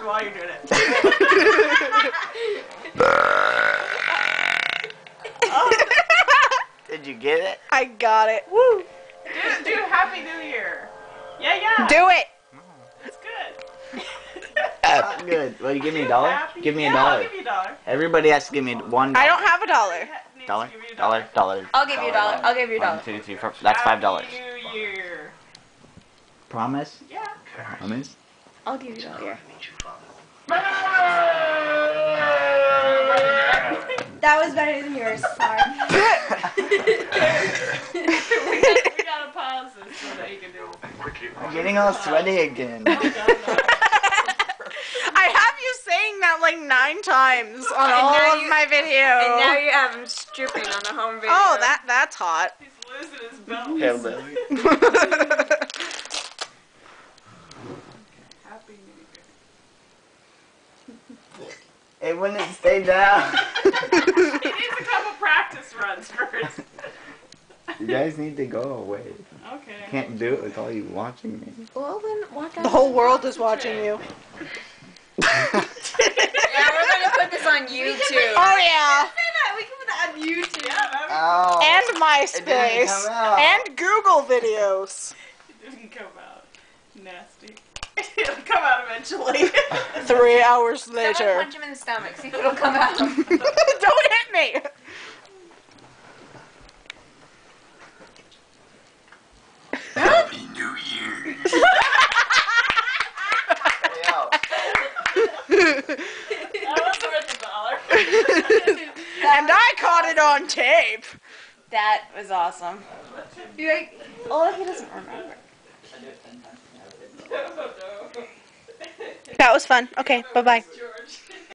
while you're doing it. Did you get it? I got it. Woo! Do Happy New Year. Yeah. Do it. It's good. That's good. Well, you give me a dollar? Give me a dollar. I'll give you a dollar. Everybody has to give me $1. I don't have a dollar. Dollar? Give you a Dollar? Dollar. I'll give you a dollar. I'll give you a dollar. 1, 2, 3, 4. That's $5. Happy New Year. Promise? Yeah. Promise? I'll give you a dollar. That was better than yours. Sorry. we gotta pause this so that you can do it. I'm getting all sweaty again. I have you saying that like 9 times on all of my videos. And now you have him stripping on a home video. Oh, that's hot. He's losing his belch. Hillbilly. Happy New Year. It wouldn't stay down. He needs a couple practice runs first. You guys need to go away. Okay. Can't do it with all you watching me. Well, then walk out. The whole world is watching you. Yeah, we're gonna put this on YouTube. Oh yeah. We can put that on YouTube. Yeah, Oh. And It didn't MySpace. come out. And Google videos. it didn't come out. Nasty. It'll come out eventually. 3 hours Someone later. punch him in the stomach. See if it'll come out. Don't hit me. Happy New Year. That was worth a dollar. And I caught it on tape. That was awesome. You're like, oh, he doesn't remember. Oh, no. That was fun. Okay, bye-bye. George.